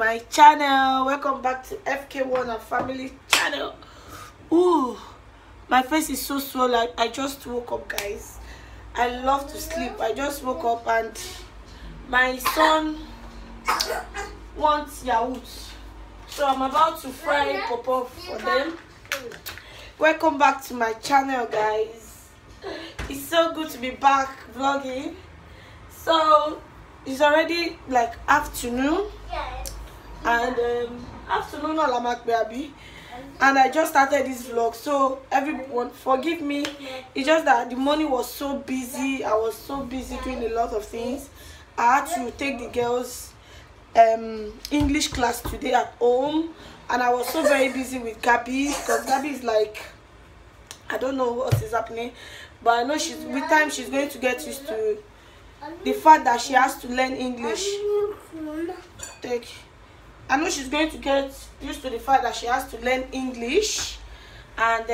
my channel. Welcome back to FK1 and Family channel. Ooh, my face is so swollen. I just woke up, guys. I love to sleep. I just woke up and my son wants yaourt, so I'm about to fry pop-up for them. Welcome back to my channel, guys. It's so good to be back vlogging. So it's already like afternoon, and afternoon alamak baby, and I just started this vlog, so everyone forgive me. It's just that the morning was so busy. I was so busy doing a lot of things. I had to take the girls English class today at home, and I was so very busy with Gabby, because Gabby is like, I don't know what is happening, but I know with time she's going to get used to the fact that she has to learn English. I know she's going to get used to the fact that she has to learn English, and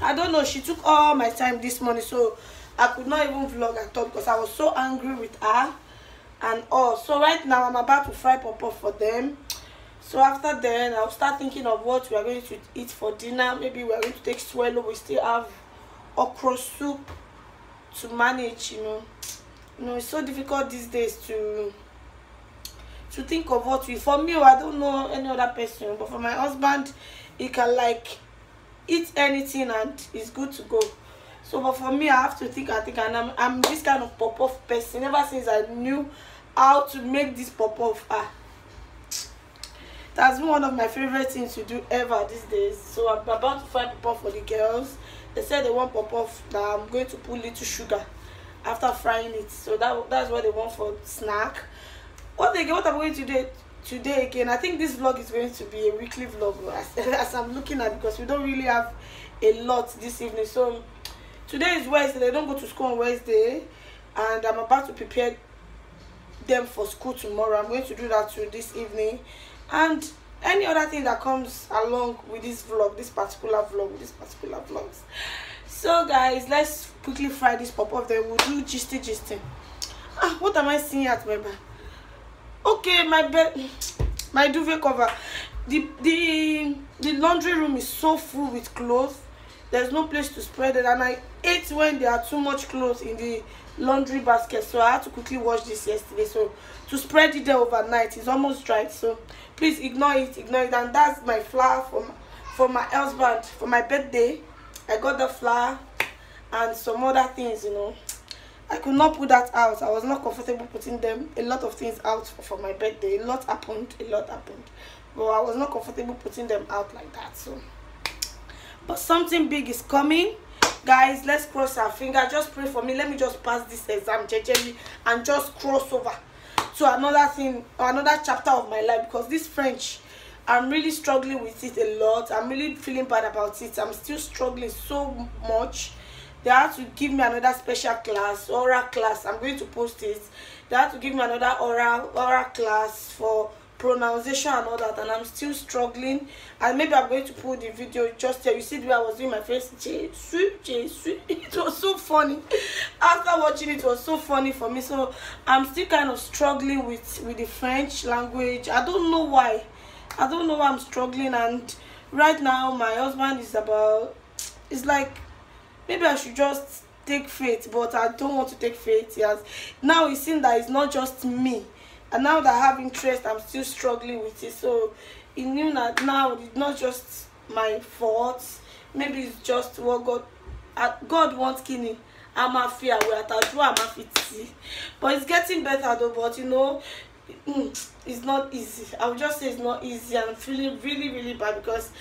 I don't know, she took all my time this morning, so I could not even vlog at all because I was so angry with her and all. So right now I'm about to fry pop-up for them. So after then I'll start thinking of what we are going to eat for dinner. Maybe we are going to take swallow. We still have okra soup to manage, you know. It's so difficult these days to think of what we, for me, I don't know any other person, but for my husband, he can like eat anything and it's good to go. So but for me, I have to think, and I'm this kind of pop-off person ever since I knew how to make this pop-off. That's been one of my favorite things to do ever these days. So I'm about to fry pop-off for the girls. They said they want pop-off that I'm going to put little sugar after frying it. So that's what they want for snack. What I'm going to do today again, I think this vlog is going to be a weekly vlog as I'm looking at, because we don't really have a lot this evening. So today is Wednesday. They don't go to school on Wednesday, and I'm about to prepare them for school tomorrow. I'm going to do that too this evening, and any other thing that comes along with this vlog, this particular vlogs. So guys, let's quickly fry this pop-up, then we'll do gisting. What am I seeing at my back? Okay, my bed, my duvet cover. The laundry room is so full with clothes. There's no place to spread it, and I hate when there are too much clothes in the laundry basket. So I had to quickly wash this yesterday. So to spread it there overnight, it's almost dried. So please ignore it. And that's my flower for my husband for my birthday. I got the flower and some other things, you know. I could not put that out. I was not comfortable putting a lot of things out for my birthday. A lot happened, but I was not comfortable putting them out like that. So but something big is coming, guys. Let's cross our finger. Just pray for me. Let me just pass this exam jejely and just cross over to another chapter of my life, because this French, I'm really struggling with it a lot. I'm really feeling bad about it. I'm still struggling so much. They had to give me another special class, oral class. I'm going to post it. They had to give me another oral class for pronunciation and all that, and I'm still struggling. And maybe I'm going to put the video just here. You see the way I was doing my face. It was so funny. After watching it, was so funny for me. So I'm still kind of struggling with the French language. I don't know why. I'm struggling. And right now my husband is it's like, maybe I should just take faith, but I don't want to take faith. Now it's seen that it's not just me, and now that I have interest, I'm still struggling with it. So he knew that now it's not just my fault. Maybe it's just what God wants. Kini, I'm a fear. But it's getting better though. But you know, it's not easy. I would just say it's not easy. I'm feeling really, really bad, because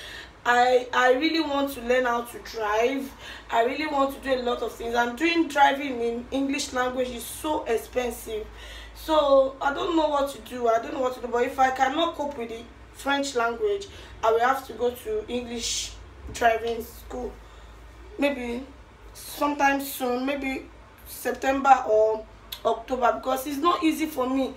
I really want to learn how to drive. I really want to do a lot of things. I'm doing driving in English language is so expensive. So I don't know what to do. But if I cannot cope with the French language, I will have to go to English driving school. Maybe sometime soon, maybe September or October, because it's not easy for me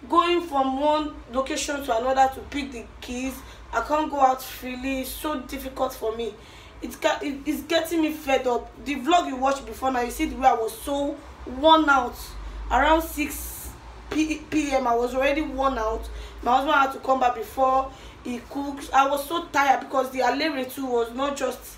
going from one location to another to pick the keys. I can't go out freely. It's so difficult for me. It's getting me fed up. The vlog you watched before, now you see the way I was so worn out around 6 p.m. I was already worn out. My husband had to come back before he cooks. I was so tired because the alere too was not just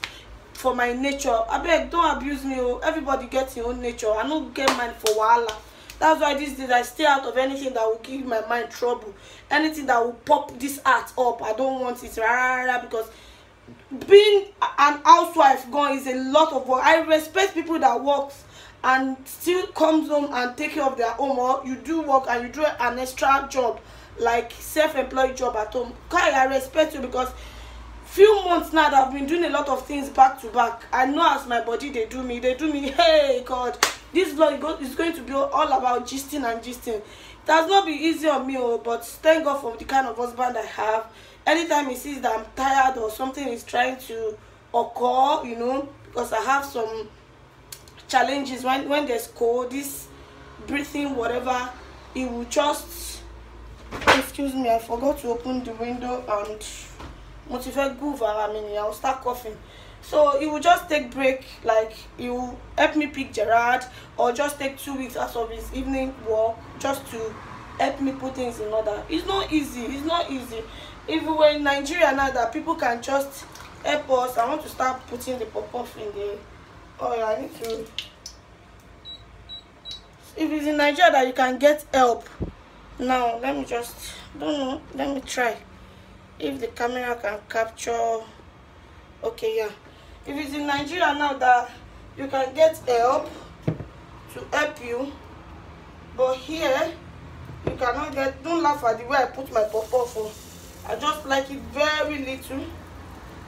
for my nature. Abeg, don't abuse me. Oh, everybody gets your own nature. I don't get mine for wahala. That's why these days I stay out of anything that will give my mind trouble. Anything that will pop this heart up, I don't want it. Because being an housewife gone is a lot of work. I respect people that works and still comes home and take care of their home, or you do work and you do an extra job like self-employed job at home. I respect you, because few months now that I've been doing a lot of things back to back. I know as my body they do me. Hey God, this vlog is going to be all about gisting and gisting. It has not been easy on me, but thank God for the kind of husband I have. Anytime he sees that I'm tired or something is trying to occur, you know, because I have some challenges when there's cold, this breathing, whatever, he will just, excuse me, I forgot to open the window and motivate go I'll start coughing. So he will just take break, like he will help me pick Gerard, or just take 2 weeks out of his evening walk just to help me put things in order. It's not easy. If we were in Nigeria now that people can just help us, I want to start putting the pop-off in the oil. I need to. If it's in Nigeria that you can get help, now let me just, don't know, let me try if the camera can capture. Okay, yeah, if it's in Nigeria now that you can get help to help you, but here you cannot get. Don't laugh at the way I put my pop-off on. I just like it very little.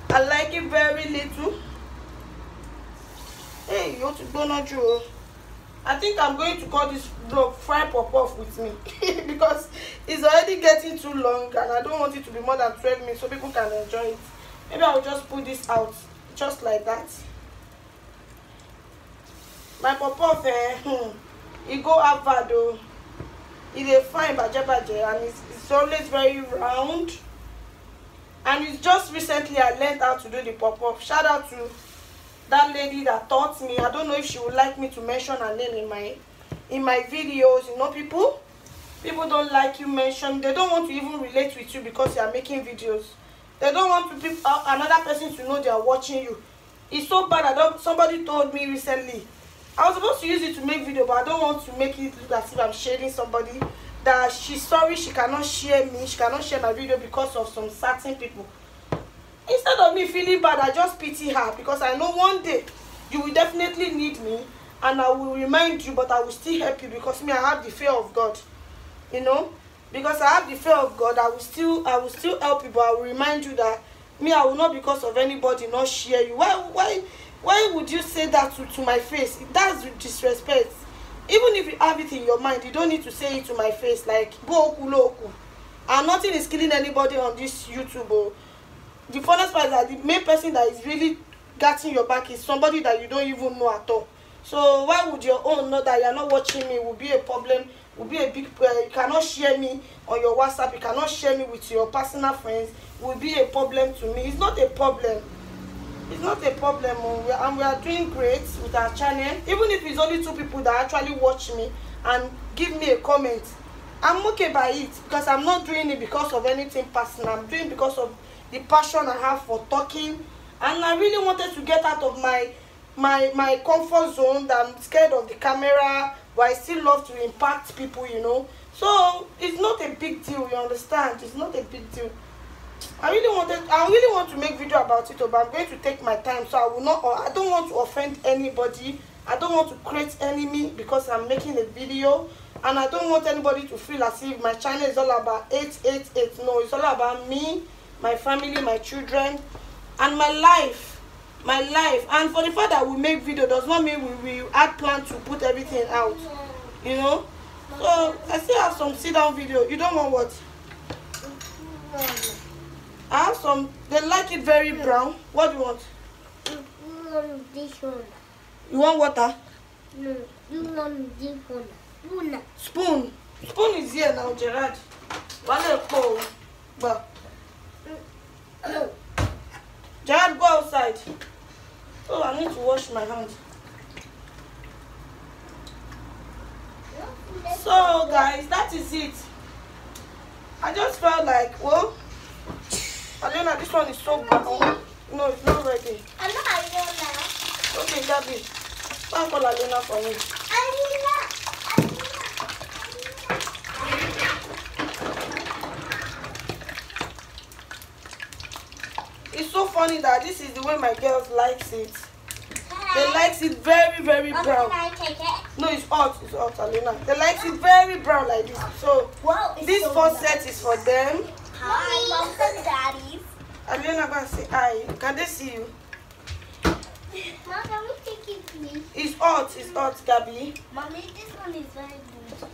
I like it very little. Hey, you want to go not you? I think I'm going to call this vlog Fry Pop-Off with me because it's already getting too long and I don't want it to be more than 12 minutes so people can enjoy it. Maybe I'll just put this out just like that. My pop-off, it go avado. It is fine baje and it's always very round. And it's just recently I learned how to do the pop-off. Shout out to that lady that taught me. I don't know if she would like me to mention her name in my videos. You know, people don't like you mention. They don't want to even relate with you because you are making videos. They don't want to another person to know they are watching you. It's so bad. Somebody told me recently, I was supposed to use it to make video, but I don't want to make it look as if I'm shading somebody. That she's sorry she cannot share me. She cannot share my video because of some certain people. Instead of me feeling bad, I just pity her because I know one day you will definitely need me and I will remind you, but I will still help you because me, I have the fear of God. You know? Because I have the fear of God, I will still help you, but I will remind you that me, I will not because of anybody not share you. Why would you say that to my face? That's disrespect. Even if you have it in your mind, you don't need to say it to my face like boku loku. And nothing is killing anybody on this YouTube. Oh. The funniest part is that the main person that is really getting your back is somebody that you don't even know at all. So why would your own know that you're not watching me? Will be a problem. Will be a big you cannot share me on your WhatsApp. You cannot share me with your personal friends. Will be a problem to me. It's not a problem. It's not a problem. And we are doing great with our channel. Even if it's only 2 people that actually watch me and give me a comment, I'm okay by it because I'm not doing it because of anything personal. I'm doing it because of the passion I have for talking, and I really wanted to get out of my comfort zone. That I'm scared of the camera, but I still love to impact people, you know. So it's not a big deal, you understand? It's not a big deal. I really want to make video about it, but I'm going to take my time. So I don't want to offend anybody. I don't want to create enemy because I'm making a video, and I don't want anybody to feel as if my channel is all about 888. No, it's all about me, my family, my children, and my life. And for the fact that we make video does not mean we had planned to put everything out, you know. So I still have some sit down video. You don't want what? I have some. They like it very brown. What do you want? This one. You want water? No, you want this one. Spoon. Spoon is here now, Gerard. But no. Gerard, go outside. Oh, I need to wash my hands. So guys, that is it. I just felt like, well, Alena, this one is so brown. No, it's not ready. I'm not Alena. Okay, Gabby. Don't call Alena for me. It's so funny that this is the way my girls likes it. They likes it very, very brown. Can I take it? No, it's hot, Alena. They likes it very brown like this. So Wow, this so first set is for them. Hi, moms and daddies. Alena, go and say hi. Can they see you? Mom, can we take it, please? It's hot, Gabby. Mommy, this one is very good.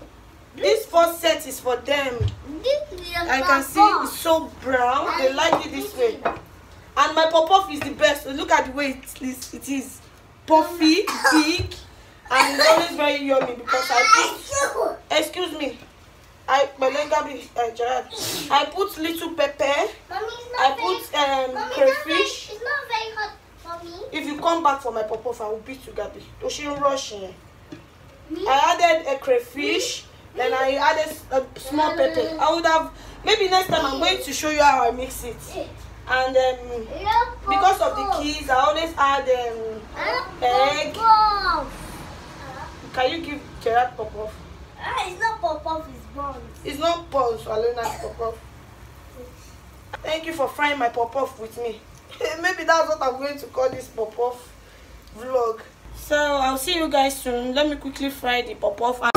This first set is for them. This is I can see it's so brown. They like it this way. And my pop-off is the best. So look at the way it is. Puffy, big, and it's always very yummy because I put, excuse me, Gerard, I put little pepper, Mommy, I put crayfish. It's not very hot, Mommy. If you come back for my pop-off, I will beat you, Gabby. So she rush in. I added a crayfish, then I added a small pepper. I would have, maybe next time I'm going to show you how I mix it. And because of the kids, I always add egg. Can you give Gerard pop-off? It's not pop-off, it's buns. It's not buns, Alena's pop-off. Thank you for frying my pop-off with me. Maybe that's what I'm going to call this pop-off vlog. So I'll see you guys soon. Let me quickly fry the pop-off.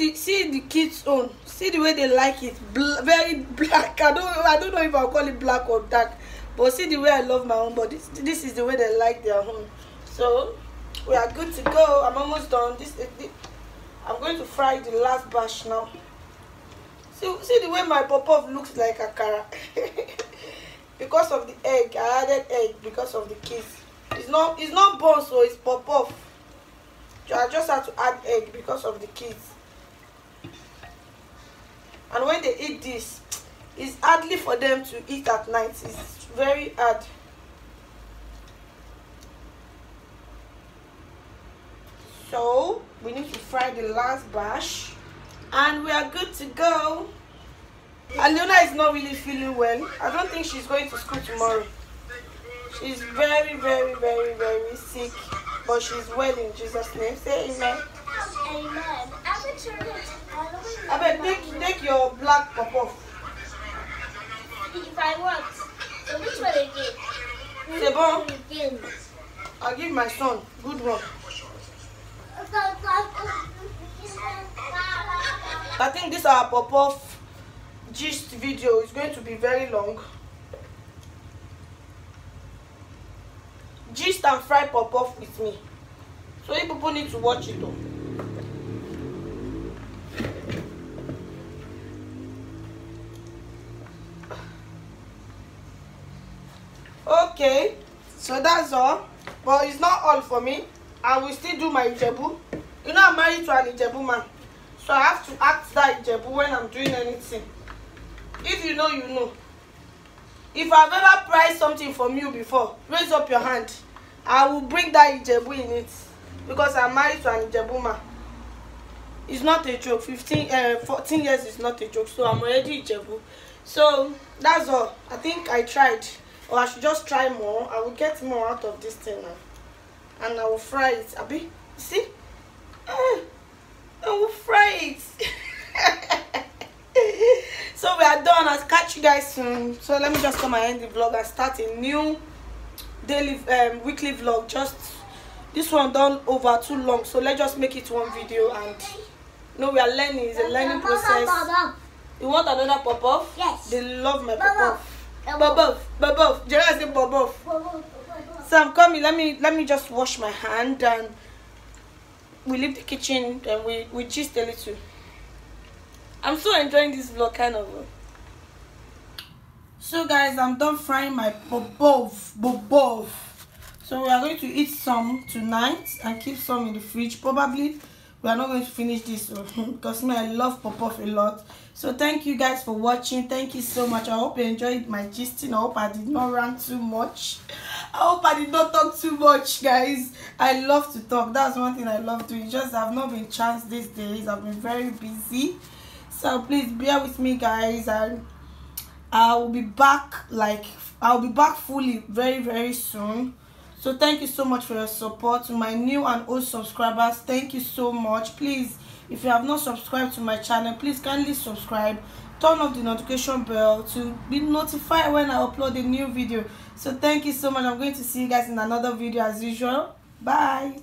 See the kids own. See the way they like it. Very black. I don't know if I'll call it black or dark, but see the way I love my own. But this is the way they like their own. So we are good to go. I'm almost done. I'm going to fry the last batch now. See the way my pop-off looks like akara. Because of the egg, I added egg because of the kids. It's not bun, so it's pop-off. I just have to add egg because of the kids. And when they eat this, it's hardly for them to eat at night. It's very hard. So we need to fry the last batch, and we are good to go. Alena is not really feeling well. I don't think she's going to school tomorrow. She's very, very, very, very sick, but she's well in Jesus' name. Say amen. Amen. I bet take your black pop-off. If I want. So which one again? C'est bon. I'll give my son. Good one. I think this our pop-off gist video is going to be very long. Gist and fry pop-off with me. So you people need to watch it though. Okay, so that's all. But it's not all for me. I will still do my Ijebu. You know I'm married to an Ijebu man. So I have to act that Ijebu when I'm doing anything. If you know, you know. If I've ever priced something from you before, raise up your hand. I will bring that Ijebu in it. Because I'm married to an Ijebu man. It's not a joke. 14 years is not a joke. So I'm already Ijebu. So that's all. I think I tried. Or I should just try more. I will get more out of this thing now. And I will fry it. Abi, see? I will fry it. So we are done. I'll catch you guys soon. So let me just come and end the vlog and start a new daily weekly vlog. Just this one done over too long, so let's just make it one video. And we are learning. It's a learning process. You want another pop-off? Yes. They love my pop-off. Bobof. Gerard said bobof. So I'm coming. Let me just wash my hand and we leave the kitchen and we gist a little. I'm so enjoying this vlog, kind of. So guys, I'm done frying my bobov. So we are going to eat some tonight and keep some in the fridge. Probably we are not going to finish this because me, I love popov a lot. So thank you guys for watching. Thank you so much. I hope you enjoyed my gisting. I hope I did not rant too much. I hope I did not talk too much, guys. I love to talk. That's one thing I love doing. Just I've not been chance these days. I've been very busy. So please bear with me, guys, and I'll be back fully very soon. So thank you so much for your support. To my new and old subscribers, thank you so much. Please, if you have not subscribed to my channel, please kindly subscribe. Turn off the notification bell to be notified when I upload a new video. So thank you so much. I'm going to see you guys in another video as usual. Bye.